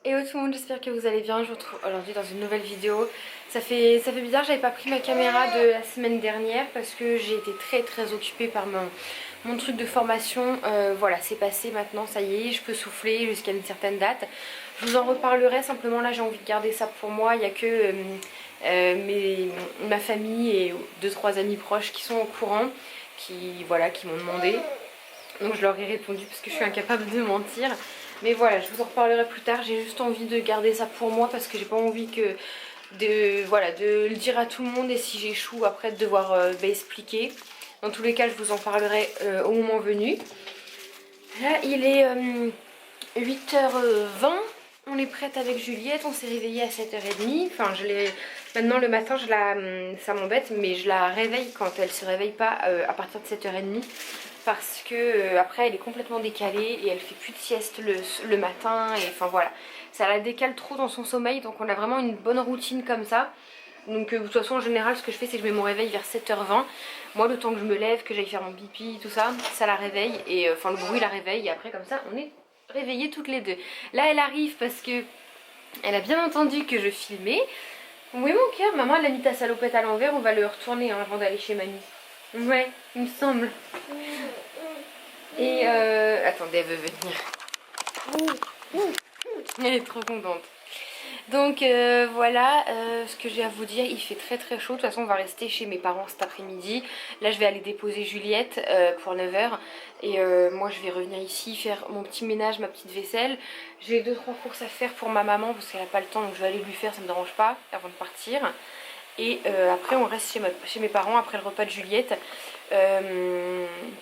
Hello tout le monde, j'espère que vous allez bien. Je vous retrouve aujourd'hui dans une nouvelle vidéo. Ça fait bizarre, j'avais pas pris ma caméra de la semaine dernière parce que j'ai été très occupée par mon truc de formation. Voilà, c'est passé maintenant, ça y est, je peux souffler jusqu'à une certaine date. Je vous en reparlerai, simplement là j'ai envie de garder ça pour moi. Il n'y a que ma famille et 2-3 amis proches qui sont au courant, qui m'ont demandé. Donc je leur ai répondu parce que je suis incapable de mentir. Mais voilà, je vous en reparlerai plus tard. J'ai juste envie de garder ça pour moi parce que j'ai pas envie de le dire à tout le monde et si j'échoue après de devoir expliquer. Dans tous les cas, je vous en parlerai au moment venu. Là, il est 8h20. On est prête avec Juliette. On s'est réveillé à 7h30. Enfin, maintenant le matin, ça m'embête, mais je la réveille quand elle se réveille pas à partir de 7h30. Parce que après elle est complètement décalée et elle fait plus de sieste le matin et enfin voilà, ça la décale trop dans son sommeil, donc on a vraiment une bonne routine comme ça. Donc de toute façon en général ce que je fais c'est que je mets mon réveil vers 7h20. Moi le temps que je me lève, que j'aille faire mon pipi, tout ça, ça la réveille et enfin le bruit la réveille et après comme ça on est réveillées toutes les deux. Là elle arrive parce que elle a bien entendu que je filmais. Oui mon cœur, maman elle a mis ta salopette à l'envers, on va le retourner hein, avant d'aller chez mamie. Ouais, il me semble. Et attendez, elle veut venir. Elle est trop contente. Donc voilà ce que j'ai à vous dire. Il fait très chaud. De toute façon, on va rester chez mes parents cet après-midi. Là, je vais aller déposer Juliette pour 9h. Et moi, je vais revenir ici faire mon petit ménage, ma petite vaisselle. J'ai 2-3 courses à faire pour ma maman parce qu'elle n'a pas le temps. Donc je vais aller lui faire, ça ne me dérange pas, avant de partir. Et après, on reste chez mes parents après le repas de Juliette.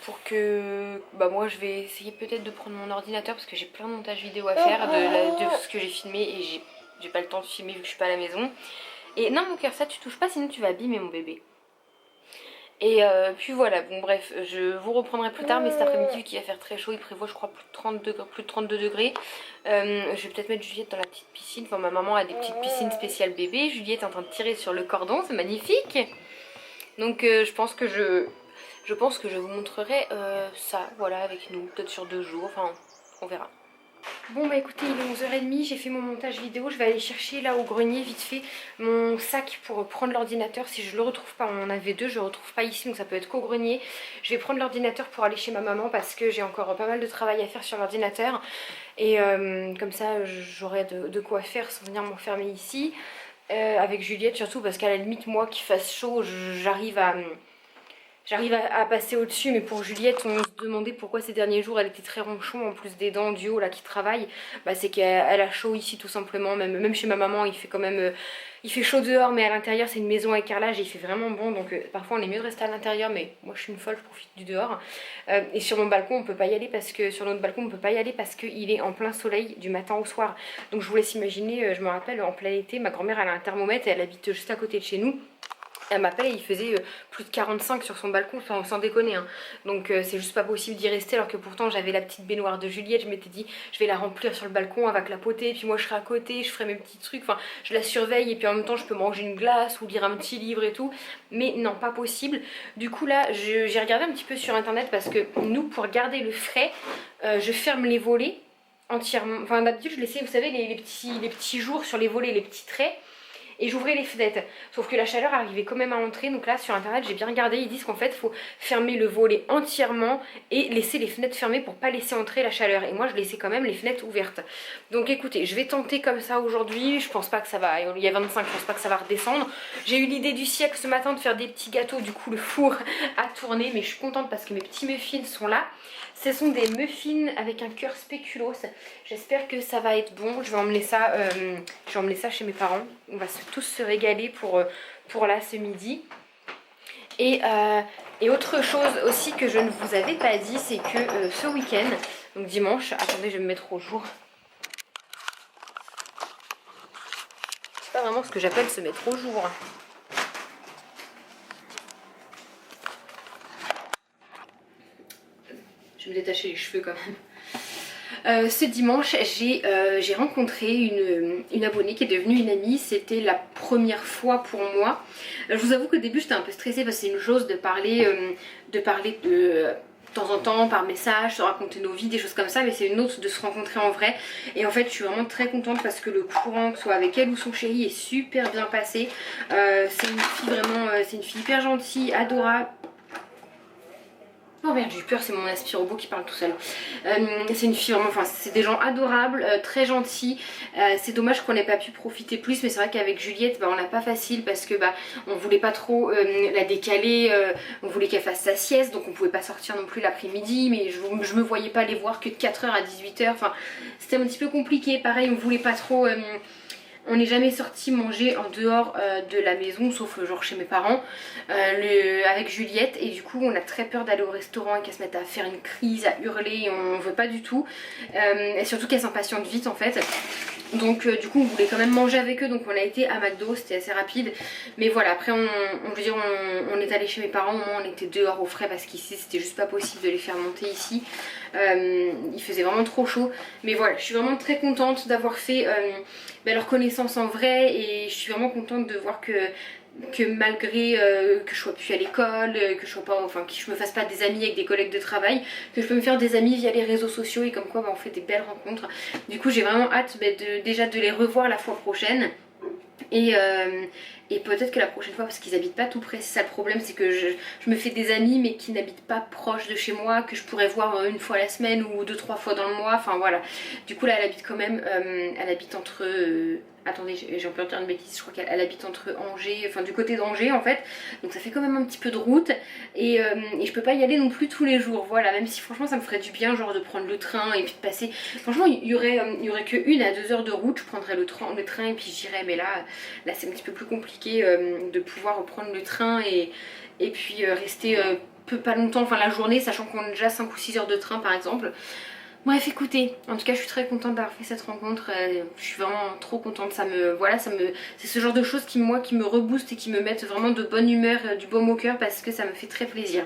Pour que moi je vais essayer peut-être de prendre mon ordinateur parce que j'ai plein de montage vidéo à faire de ce que j'ai filmé et j'ai pas le temps de filmer vu que je suis pas à la maison. Et non mon cœur, ça tu touches pas sinon tu vas abîmer mon bébé. Et puis voilà, bon bref, je vous reprendrai plus tard, mais cet après-midi vu qu'il va faire très chaud, il prévoit je crois plus de 32 degrés. Je vais peut-être mettre Juliette dans la petite piscine. Enfin ma maman a des petites piscines spéciales bébé. Juliette est en train de tirer sur le cordon, c'est magnifique. Donc je pense que je vous montrerai ça, voilà, avec nous, peut-être sur 2 jours, enfin, on verra. Bon bah écoutez, il est 11h30, j'ai fait mon montage vidéo, je vais aller chercher là au grenier vite fait mon sac pour prendre l'ordinateur. Si je le retrouve pas, on en avait 2, je le retrouve pas ici, donc ça peut être qu'au grenier. Je vais prendre l'ordinateur pour aller chez ma maman parce que j'ai encore pas mal de travail à faire sur l'ordinateur. Et comme ça, j'aurai de quoi faire sans venir m'enfermer ici. Avec Juliette surtout parce qu'à la limite, moi qu'il fasse chaud, j'arrive à passer au-dessus, mais pour Juliette, on se demandait pourquoi ces derniers jours elle était très ronchon, en plus des dents du haut là qui travaillent. Bah, c'est qu'elle a chaud ici tout simplement, même chez ma maman il fait quand même... il fait chaud dehors, mais à l'intérieur c'est une maison à carrelage et il fait vraiment bon, donc parfois on est mieux de rester à l'intérieur, mais moi je suis une folle, je profite du dehors. Et sur mon balcon on peut pas y aller parce que, sur notre balcon on peut pas y aller parce qu'il est en plein soleil du matin au soir. Donc je vous laisse imaginer, je me rappelle en plein été, ma grand-mère elle a un thermomètre et elle habite juste à côté de chez nous. Elle m'appelle et il faisait plus de 45 sur son balcon, enfin, sans déconner hein. Donc c'est juste pas possible d'y rester alors que pourtant j'avais la petite baignoire de Juliette. Je m'étais dit je vais la remplir sur le balcon, elle va clapoter, puis moi je serai à côté, je ferai mes petits trucs, enfin je la surveille et puis en même temps je peux manger une glace ou lire un petit livre et tout. Mais non, pas possible. Du coup là j'ai regardé un petit peu sur internet parce que nous pour garder le frais, je ferme les volets entièrement. Enfin d'habitude je laissais, vous savez, les petits jours sur les volets, les petits traits. Et j'ouvrais les fenêtres, sauf que la chaleur arrivait quand même à entrer. Donc là sur internet j'ai bien regardé, ils disent qu'en fait il faut fermer le volet entièrement et laisser les fenêtres fermées pour pas laisser entrer la chaleur. Et moi je laissais quand même les fenêtres ouvertes. Donc écoutez, je vais tenter comme ça aujourd'hui. Je pense pas que ça va, il y a 25, je pense pas que ça va redescendre. J'ai eu l'idée du siècle ce matin de faire des petits gâteaux, du coup le four a tourné, mais je suis contente parce que mes petits muffins sont là. Ce sont des muffins avec un cœur spéculoos. J'espère que ça va être bon. Je vais emmener ça chez mes parents. On va tous se régaler pour là ce midi. Et autre chose aussi que je ne vous avais pas dit, c'est que ce week-end, donc dimanche, attendez je vais me mettre au jour. C'est pas vraiment ce que j'appelle se mettre au jour. Je vais me détacher les cheveux quand même. Ce dimanche, j'ai rencontré une abonnée qui est devenue une amie. C'était la première fois pour moi. Je vous avoue qu'au début, j'étais un peu stressée parce que c'est une chose de parler temps en temps par message, se raconter nos vies, des choses comme ça, mais c'est une autre de se rencontrer en vrai. Et en fait je suis vraiment très contente parce que le courant, que ce soit avec elle ou son chéri, est super bien passé. C'est une fille vraiment, c'est une fille hyper gentille, adorable. Oh merde, j'ai eu peur, c'est mon aspirobot qui parle tout seul. C'est une fille vraiment, enfin c'est des gens adorables, très gentils. C'est dommage qu'on n'ait pas pu profiter plus, mais c'est vrai qu'avec Juliette, bah, on n'a pas facile parce que bah, on voulait pas trop la décaler, on voulait qu'elle fasse sa sieste, donc on pouvait pas sortir non plus l'après-midi, mais je me voyais pas les voir que de 4h à 18h, enfin c'était un petit peu compliqué. Pareil, on voulait pas trop... On n'est jamais sorti manger en dehors de la maison, sauf genre chez mes parents, avec Juliette. Et du coup, on a très peur d'aller au restaurant et qu'elle se mette à faire une crise, à hurler. On veut pas du tout. Et surtout qu'elle s'impatiente vite en fait. Donc du coup, on voulait quand même manger avec eux. Donc on a été à McDo, c'était assez rapide. Mais voilà, après, on est allé chez mes parents. Au moins, on était dehors au frais parce qu'ici, c'était juste pas possible de les faire monter ici. Il faisait vraiment trop chaud. Mais voilà, je suis vraiment très contente d'avoir fait leur connaissance en vrai. Et je suis vraiment contente de voir que malgré que je sois plus à l'école, que je sois pas, enfin que je me fasse pas des amis avec des collègues de travail, que je peux me faire des amis via les réseaux sociaux et comme quoi bah, on fait des belles rencontres. Du coup j'ai vraiment hâte déjà de les revoir la fois prochaine. Et peut-être que la prochaine fois, parce qu'ils habitent pas tout près, c'est ça le problème, c'est que je me fais des amis mais qui n'habitent pas proche de chez moi, que je pourrais voir une fois la semaine ou 2-3 fois dans le mois, enfin voilà. Du coup là elle habite quand même, elle habite entre... attendez, j'ai peur de dire une bêtise, je crois qu'elle habite entre Angers, enfin du côté d'Angers en fait, donc ça fait quand même un petit peu de route et je peux pas y aller non plus tous les jours, voilà, même si franchement ça me ferait du bien genre de prendre le train et puis de passer, franchement il y aurait que 1 à 2 heures de route, je prendrais le train et puis j'irais, mais là c'est un petit peu plus compliqué de pouvoir reprendre le train et puis rester pas longtemps, enfin la journée, sachant qu'on a déjà 5 ou 6 heures de train par exemple. Bref, écoutez, en tout cas je suis très contente d'avoir fait cette rencontre, je suis vraiment trop contente, c'est ce genre de choses qui me rebooste et qui me mettent vraiment de bonne humeur, du baume au cœur parce que ça me fait très plaisir.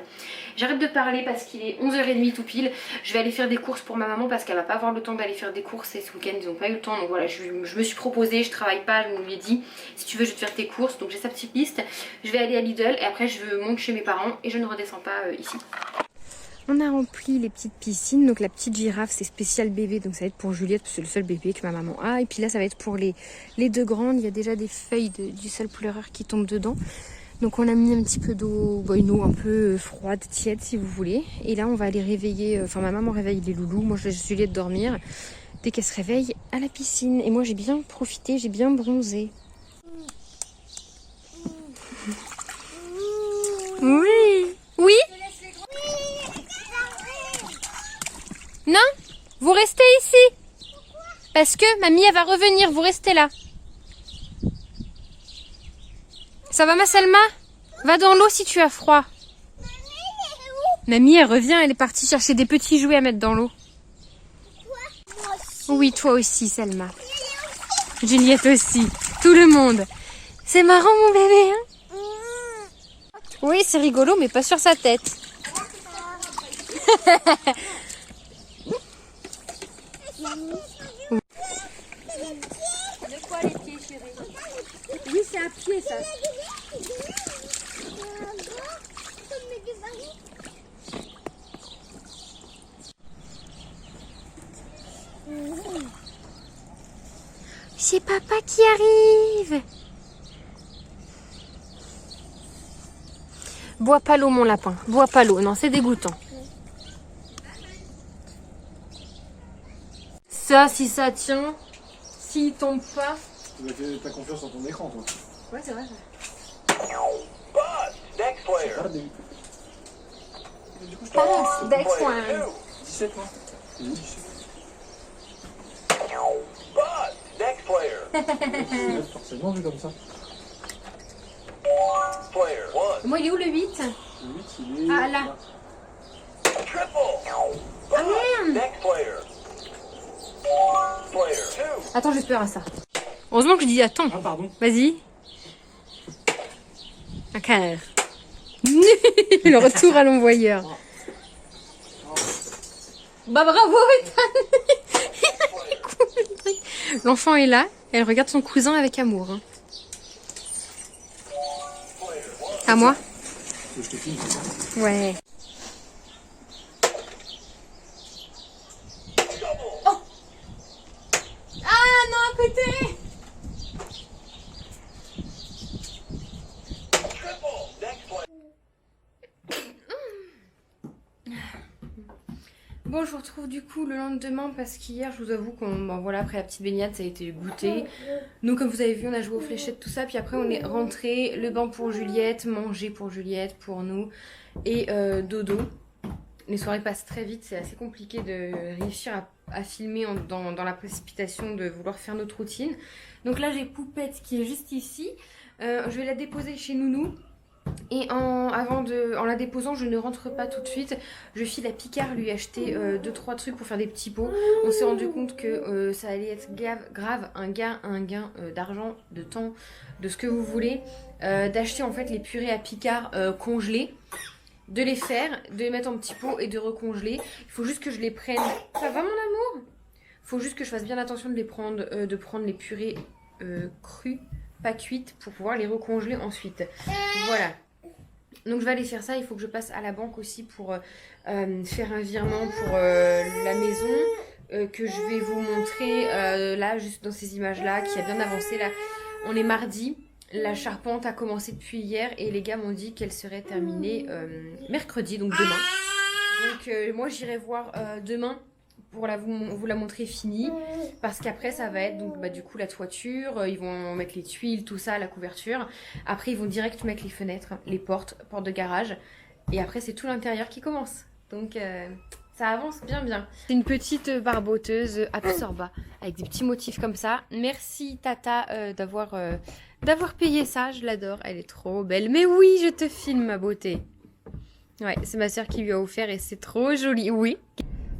J'arrête de parler parce qu'il est 11h30 tout pile, je vais aller faire des courses pour ma maman parce qu'elle va pas avoir le temps d'aller faire des courses et ce week-end ils n'ont pas eu le temps, donc voilà, je me suis proposée, je travaille pas, je lui ai dit si tu veux je vais te faire tes courses, donc j'ai sa petite liste, je vais aller à Lidl et après je monte chez mes parents et je ne redescends pas ici. On a rempli les petites piscines, donc la petite girafe c'est spécial bébé, donc ça va être pour Juliette parce que c'est le seul bébé que ma maman a. Et puis là ça va être pour les 2 grandes, il y a déjà des feuilles du seul pleureur qui tombent dedans. Donc on a mis un petit peu d'eau, une eau un peu froide, tiède si vous voulez. Et là on va aller réveiller, enfin ma maman réveille les loulous, moi je laisse Juliette dormir dès qu'elle se réveille à la piscine. Et moi j'ai bien profité, j'ai bien bronzé. Oui. Oui. Non, vous restez ici. Parce que mamie elle va revenir, vous restez là. Ça va ma Selma? Va dans l'eau si tu as froid. Mamie elle revient, elle est partie chercher des petits jouets à mettre dans l'eau. Oui, toi aussi Selma. Juliette aussi, tout le monde. C'est marrant mon bébé hein? Oui c'est rigolo mais pas sur sa tête. De quoi les pieds chérie? Oui c'est à pied ça. C'est papa qui arrive. Bois pas l'eau mon lapin, bois pas l'eau, non c'est dégoûtant. Ça si ça tient, s'il tombe pas. T'as confiance en ton écran toi. Ouais c'est vrai. Passe, next one. 17 moi. Oui, 17. Forcément vu comme ça. Moi il est où le 8? Le 8 il est... Ah là. Ah merde. Attends j'espère à ça. Heureusement que je dis attends. Ah pardon. Vas-y. Ok. Le retour à l'envoyeur. Bah bravo Ethan. L'enfant est là, elle regarde son cousin avec amour. Hein. À moi? Je te filme. Ouais. péter. Bon, je vous retrouve du coup le lendemain parce qu'hier, je vous avoue bon, voilà, après la petite baignade, ça a été goûté. Nous, comme vous avez vu, on a joué aux fléchettes, tout ça. Puis après, on est rentré, le bain pour Juliette, manger pour Juliette, pour nous et dodo. Les soirées passent très vite, c'est assez compliqué de réussir à filmer dans la précipitation de vouloir faire notre routine. Donc là, j'ai Poupette qui est juste ici. Je vais la déposer chez Nounou. Et en la déposant, je ne rentre pas tout de suite. Je file à Picard lui acheter 2-3 trucs pour faire des petits pots. On s'est rendu compte que ça allait être grave un gain d'argent, de temps, de ce que vous voulez. D'acheter en fait les purées à Picard congelées. De les faire, de les mettre en petits pots et de recongeler. Il faut juste que je les prenne. Ça va mon amour? Il faut juste que je fasse bien attention de prendre les purées crues, pas cuites, pour pouvoir les recongeler ensuite. Voilà. Donc je vais aller faire ça. Il faut que je passe à la banque aussi pour faire un virement pour la maison que je vais vous montrer là, juste dans ces images-là, qui a bien avancé. Là, on est mardi. La charpente a commencé depuis hier et les gars m'ont dit qu'elle serait terminée mercredi, donc demain. Donc moi j'irai voir demain pour vous la montrer finie, parce qu'après ça va être donc du coup la toiture, ils vont mettre les tuiles, tout ça, la couverture. Après ils vont direct mettre les fenêtres, les portes de garage, et après c'est tout l'intérieur qui commence. Donc ça avance bien. C'est une petite barboteuse absorba avec des petits motifs comme ça. Merci Tata d'avoir payé ça, je l'adore, elle est trop belle. Mais oui, je te filme ma beauté. Ouais, c'est ma soeur qui lui a offert et c'est trop joli, oui.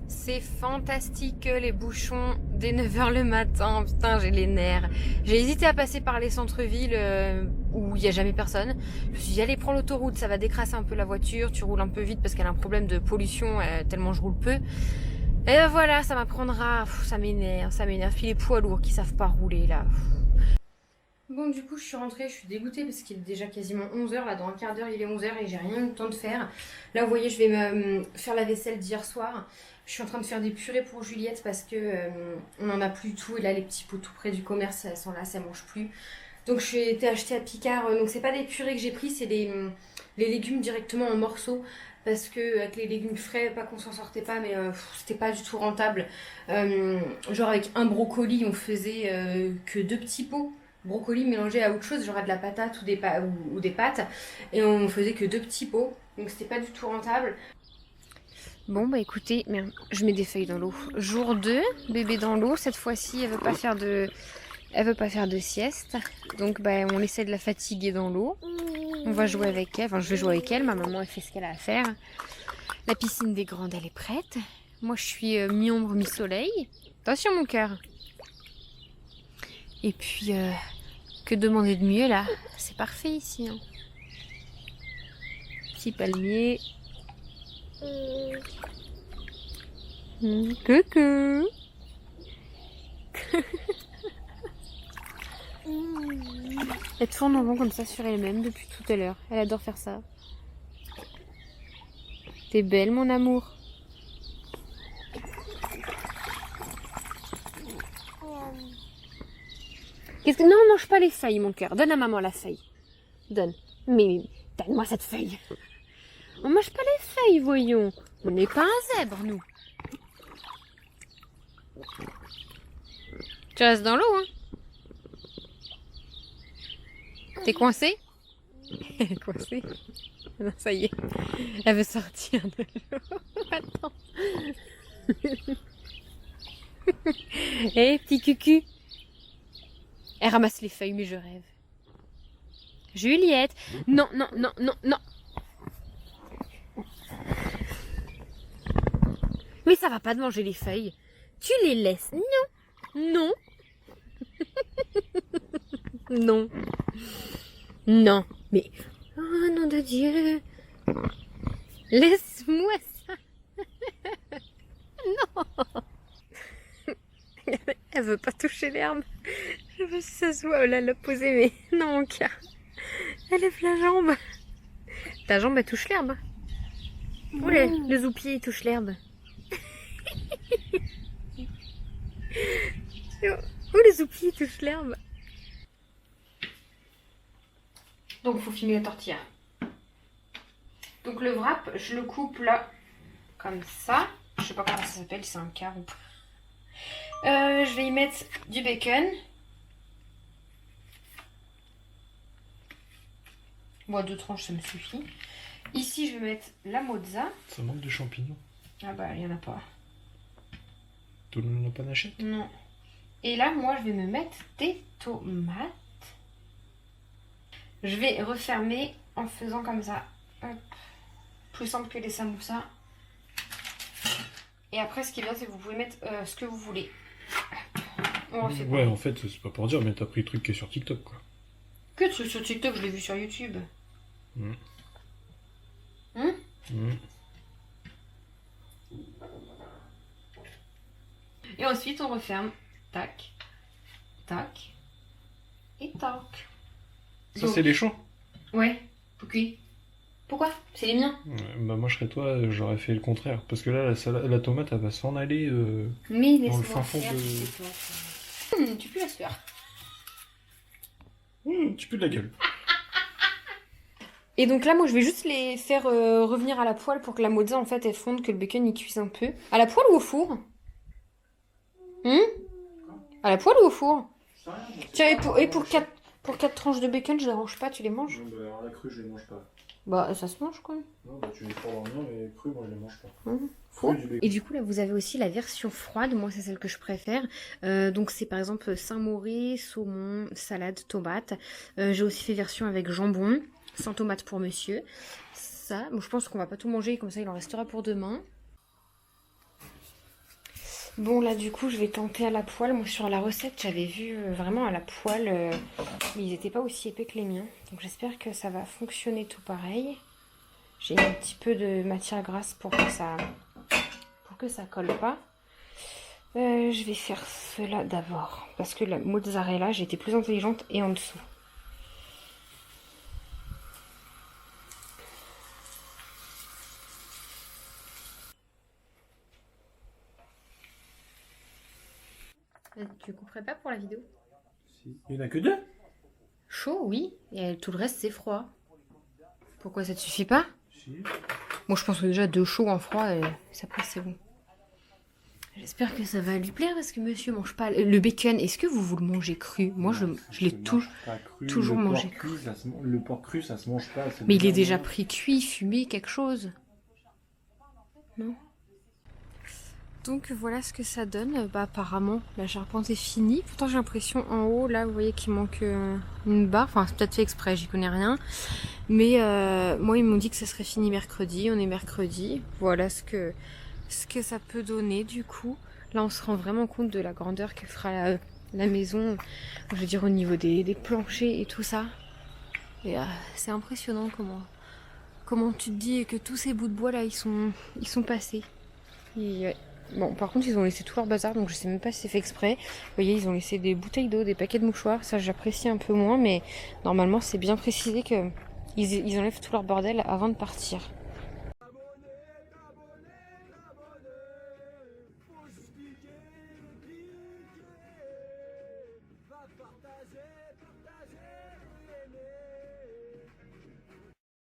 C'est fantastique les bouchons dès 9h le matin, putain j'ai les nerfs. J'ai hésité à passer par les centres-villes où il n'y a jamais personne. Je me suis dit allez prends l'autoroute, ça va décrasser un peu la voiture, tu roules un peu vite parce qu'elle a un problème de pollution tellement je roule peu. Et ben voilà, ça m'apprendra, ça m'énerve. Puis les poids lourds qui savent pas rouler là. Bon du coup je suis rentrée, je suis dégoûtée parce qu'il est déjà quasiment 11h, là dans un quart d'heure il est 11h et j'ai rien eu le temps de faire. Là vous voyez je vais me faire la vaisselle d'hier soir. Je suis en train de faire des purées pour Juliette parce que on n'en a plus du tout et là les petits pots tout près du commerce elles sont là, ça mange plus. Donc je suis été acheter à Picard, donc c'est pas des purées que j'ai pris, c'est les légumes directement en morceaux. Parce que avec les légumes frais, pas qu'on s'en sortait pas, mais c'était pas du tout rentable. Genre avec un brocoli on faisait que 2 petits pots. Brocoli mélangé à autre chose, genre à de la patate ou des pâtes, et on faisait que 2 petits pots, donc c'était pas du tout rentable. Bon bah écoutez, merde, je mets des feuilles dans l'eau. Jour 2, bébé dans l'eau, cette fois-ci elle veut pas faire de sieste, donc bah on essaie de la fatiguer dans l'eau. On va jouer avec elle, enfin je vais jouer avec elle, ma maman elle fait ce qu'elle a à faire. La piscine des grandes elle est prête, moi je suis mi-ombre mi-soleil. Attention mon cœur. Et puis que demander de mieux là? C'est parfait ici. Hein. Petit palmier. Coucou. Elle tourne en rond comme ça sur elle-même depuis tout à l'heure. Elle adore faire ça. T'es belle mon amour. Qu'est-ce que... Non, mange pas les feuilles, mon cœur. Donne à maman la feuille. Donne. Mais donne-moi cette feuille. On mange pas les feuilles, voyons. On n'est pas un zèbre, nous. Tu restes dans l'eau, hein? T'es coincée? Elle est coincée. Non, ça y est. Elle veut sortir de l'eau. Attends. Hé, petit cucu. Elle ramasse les feuilles, mais je rêve. Juliette. Non. Mais ça va pas de manger les feuilles. Tu les laisses. Non. Non. Non. Mais... Oh, nom de Dieu. Laisse-moi ça. Non. Elle veut pas toucher l'herbe. Je veux que ça soit là, la poser, mais non, mon cœur. Elle lève la jambe. Ta jambe, elle touche l'herbe. Oulé, le zoupier, il touche l'herbe. Oh, les ouplis touchent l'herbe. Donc, il faut filmer la tortilla. Donc, le wrap, je le coupe là, comme ça. Je sais pas comment ça s'appelle, c'est un quart ou pas. Je vais y mettre du bacon. Bon, 2 tranches, ça me suffit. Ici, je vais mettre la mozza. Ça manque de champignons. Ah bah, il n'y en a pas. Tout le monde n'a pas d'achète? Non. Et là, moi, je vais me mettre des tomates. Je vais refermer en faisant comme ça. Hop. Plus simple que les samoussas. Et après, ce qui est bien, c'est que vous pouvez mettre ce que vous voulez. On refait Ouais, en fait, c'est pas pour dire, mais t'as pris le truc qui est sur TikTok, quoi. Que de trucs sur TikTok, je l'ai vu sur YouTube. Et ensuite, on referme. Tac, tac et tac. Ça, Donc, c'est les champs? ouais, cuit. Pourquoi? C'est les miens. Bah, moi, je serais toi, j'aurais fait le contraire. Parce que là, la tomate, elle va s'en aller Mais dans le laisse-moi fin fond faire, de... tu sais quoi. Tu peux la sueur. Tu peux de la gueule. Et donc là, moi, je vais juste les faire revenir à la poêle pour que la mozza, en fait, elle fonde, que le bacon, il cuise un peu. À la poêle ou au four? À la poêle ou au four? Tiens, et pour 4 tranches de bacon, je les range pas, tu les manges? Non, bah, alors la crue, je les mange pas. Bah, ça se mange, quoi. Non, bah, tu les prends dans le mien, mais crue, moi, je les mange pas. Froid. Du bacon. Et du coup, là, vous avez aussi la version froide. Moi, c'est celle que je préfère. Donc, c'est par exemple Saint-Mauré, saumon, salade, tomate. J'ai aussi fait version avec jambon, sans tomate pour monsieur. Ça, bon, je pense qu'on va pas tout manger, comme ça, il en restera pour demain. Bon, là, du coup, je vais tenter à la poêle. Moi, sur la recette, j'avais vu vraiment à la poêle, mais ils n'étaient pas aussi épais que les miens. Donc, j'espère que ça va fonctionner tout pareil. J'ai mis un petit peu de matière grasse pour que ça colle pas. Je vais faire cela d'abord, parce que la mozzarella, j'ai été plus intelligente et en dessous. Tu couperais pas pour la vidéo? Si. Il y en a que 2? Chaud, oui. Et tout le reste, c'est froid. Pourquoi ça te suffit pas? Si. Moi, je pense que déjà 2 chauds en froid, ça passe, c'est bon. J'espère que ça va lui plaire parce que monsieur mange pas le bacon. Est-ce que vous le mangez cru? Moi, je l'ai toujours mangé cru. Le porc cru, ça se mange pas. Mais il est déjà pris cuit, fumé, quelque chose. Non? Donc voilà ce que ça donne. Bah apparemment la charpente est finie. Pourtant j'ai l'impression en haut là vous voyez qu'il manque une barre. Enfin c'est peut-être fait exprès, j'y connais rien. Mais moi ils m'ont dit que ça serait fini mercredi. On est mercredi. Voilà ce que ça peut donner du coup. Là on se rend vraiment compte de la grandeur que fera la maison. Je veux dire au niveau des planchers et tout ça. Et c'est impressionnant comment tu te dis que tous ces bouts de bois là ils sont passés. Et, bon, par contre, ils ont laissé tout leur bazar, donc je sais même pas si c'est fait exprès. Vous voyez, ils ont laissé des bouteilles d'eau, des paquets de mouchoirs. Ça, j'apprécie un peu moins, mais normalement, c'est bien précisé que ils enlèvent tout leur bordel avant de partir.